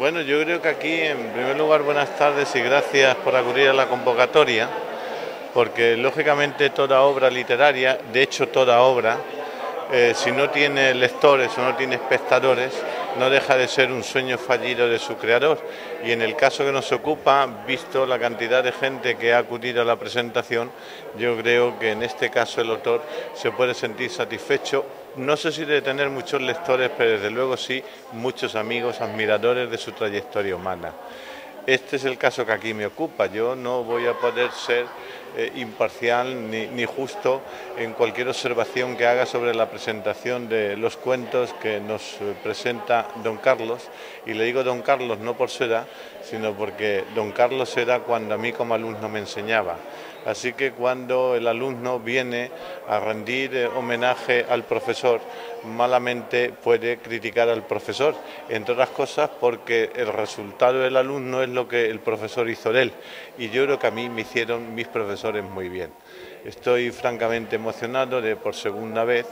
Bueno, yo creo que aquí, en primer lugar, buenas tardes y gracias por acudir a la convocatoria, porque lógicamente toda obra literaria, de hecho toda obra, si no tiene lectores o no tiene espectadores, no deja de ser un sueño fallido de su creador. Y en el caso que nos ocupa, visto la cantidad de gente que ha acudido a la presentación, yo creo que en este caso el autor se puede sentir satisfecho. No sé si de tener muchos lectores, pero desde luego sí muchos amigos, admiradores de su trayectoria humana. Este es el caso que aquí me ocupa. Yo no voy a poder ser imparcial ni justo en cualquier observación que haga sobre la presentación de los cuentos que nos presenta don Carlos. Y le digo don Carlos no por su edad, sino porque don Carlos era cuando a mí como alumno me enseñaba. Así que cuando el alumno viene a rendir homenaje al profesor, malamente puede criticar al profesor, entre otras cosas porque el resultado del alumno es lo que el profesor hizo de él. Y yo creo que a mí me hicieron mis profesores muy bien. Estoy francamente emocionado de por segunda vez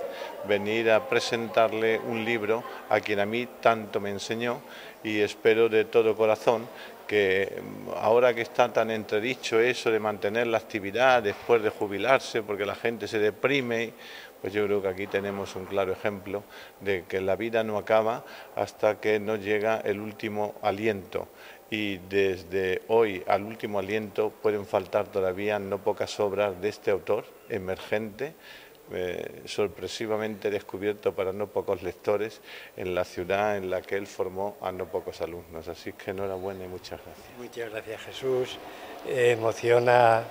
venir a presentarle un libro a quien a mí tanto me enseñó y espero de todo corazón que ahora que está tan entredicho eso de mantener la actividad después de jubilarse porque la gente se deprime, pues yo creo que aquí tenemos un claro ejemplo de que la vida no acaba hasta que no llega el último aliento. Y desde hoy al último aliento pueden faltar todavía no pocas obras de este autor emergente, sorpresivamente descubierto para no pocos lectores en la ciudad en la que él formó a no pocos alumnos. Así que enhorabuena y muchas gracias. Muchas gracias, Jesús. Emociona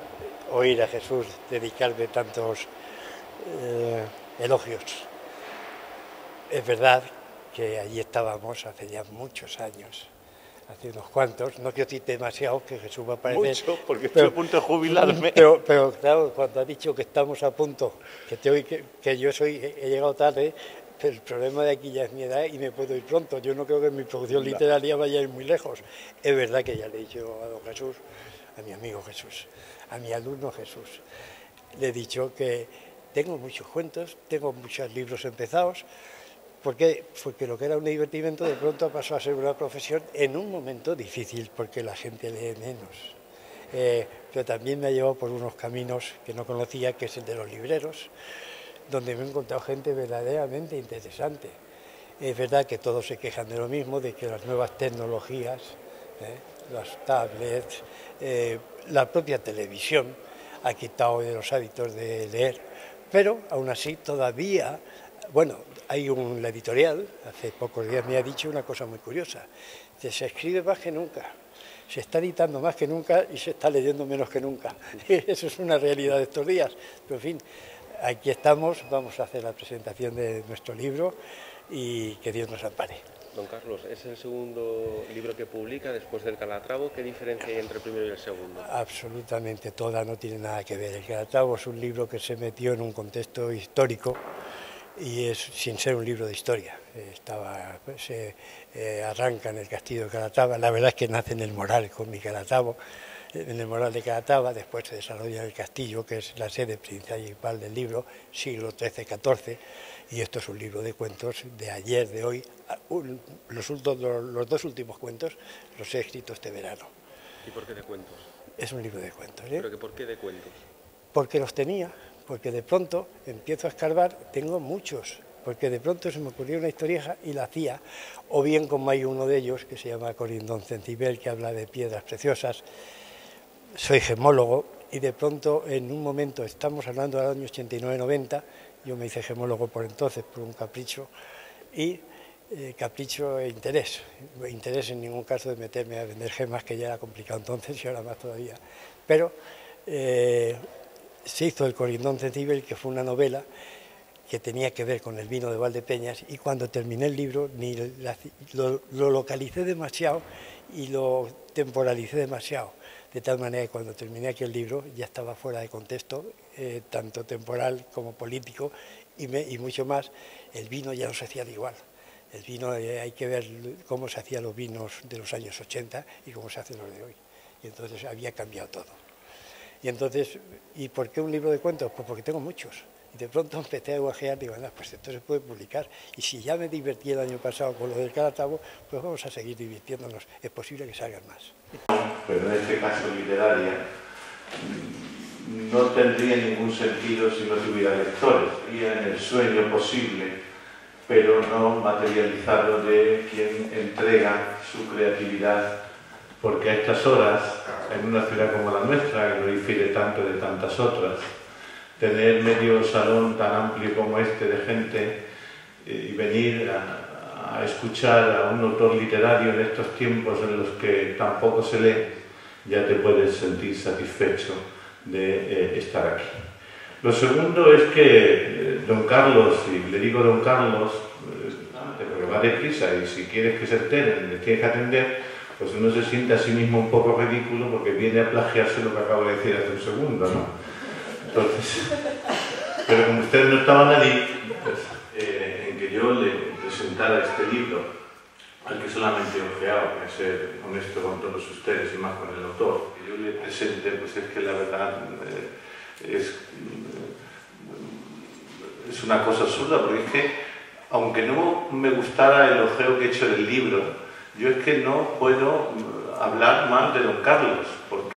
oír a Jesús dedicarme tantos elogios. Es verdad que allí estábamos hace ya muchos años, hace unos cuantos, no quiero decir demasiado, que Jesús va a parecer... Mucho, porque estoy a punto de jubilarme. Pero claro, cuando ha dicho que estamos a punto, que yo he llegado tarde, pero el problema de aquí ya es mi edad y me puedo ir pronto. Yo no creo que mi producción literaria vaya a ir muy lejos. Es verdad que ya le he dicho a don Jesús, a mi amigo Jesús, a mi alumno Jesús, le he dicho que tengo muchos cuentos, tengo muchos libros empezados, porque lo que era un divertimento de pronto pasó a ser una profesión en un momento difícil, porque la gente lee menos. Pero también me ha llevado por unos caminos que no conocía, que es el de los libreros, donde me he encontrado gente verdaderamente interesante. Es verdad que todos se quejan de lo mismo, de que las nuevas tecnologías, las tablets, la propia televisión ha quitado de los hábitos de leer, pero aún así todavía... Bueno, hay la editorial, hace pocos días me ha dicho una cosa muy curiosa, que se escribe más que nunca, se está editando más que nunca y se está leyendo menos que nunca. Eso es una realidad de estos días, pero en fin, aquí estamos, vamos a hacer la presentación de nuestro libro y que Dios nos ampare. Don Carlos, ¿es el segundo libro que publica después del Calatravo? ¿Qué diferencia hay entre el primero y el segundo? Absolutamente toda, no tiene nada que ver. El Calatravo es un libro que se metió en un contexto histórico y es sin ser un libro de historia. Se arranca en el castillo de Calatrava, la verdad es que nace en el Moral con mi Calatravo, en el Moral de Calatrava, después se desarrolla en el castillo, que es la sede principal del libro, siglo XIII-XIV, y esto es un libro de cuentos de ayer, de hoy. Los dos últimos cuentos los he escrito este verano. ¿Y por qué de cuentos? Es un libro de cuentos. ¿Pero por qué de cuentos? Porque los tenía, porque de pronto empiezo a escarbar, tengo muchos, porque de pronto se me ocurrió una historia y la hacía, o bien como hay uno de ellos que se llama Corindón Cencibel, que habla de piedras preciosas. Soy gemólogo y de pronto en un momento, estamos hablando del año 89-90, yo me hice gemólogo por entonces, por un capricho, y capricho e interés en ningún caso de meterme a vender gemas, que ya era complicado entonces y ahora más todavía, pero se hizo el Corindón Cencibel, que fue una novela que tenía que ver con el vino de Valdepeñas, y cuando terminé el libro lo localicé demasiado y lo temporalicé demasiado, de tal manera que cuando terminé aquel libro ya estaba fuera de contexto, tanto temporal como político y mucho más. El vino ya no se hacía de igual. El vino, hay que ver cómo se hacían los vinos de los años 80 y cómo se hacen los de hoy. Y entonces había cambiado todo. Y entonces, ¿y por qué un libro de cuentos? Pues porque tengo muchos. Y de pronto empecé a guajear, digo, anda, pues esto se puede publicar. Y si ya me divertí el año pasado con lo del Calatravo, pues vamos a seguir divirtiéndonos. Es posible que salgan más. Pero en este caso literaria no tendría ningún sentido si no tuviera lectores. Sería en el sueño posible, pero no materializarlo de quien entrega su creatividad, porque a estas horas, en una ciudad como la nuestra, que no difiere tanto de tantas otras, tener medio salón tan amplio como este de gente y venir a escuchar a un autor literario en estos tiempos en los que tampoco se lee, ya te puedes sentir satisfecho de estar aquí. Lo segundo es que don Carlos, y le digo don Carlos, porque va deprisa y si quieres que se enteren, le tienes que atender, pues uno se siente a sí mismo un poco ridículo porque viene a plagiarse lo que acabo de decir hace un segundo, ¿no? Entonces, pero como ustedes no estaban allí, pues, en que yo le presentara este libro, al que solamente he ojeado, que ser honesto con todos ustedes y más con el autor, que yo le presente, pues es que la verdad es una cosa absurda, porque es que, aunque no me gustara el ojeo que he hecho del libro, yo es que no puedo hablar mal de don Carlos, porque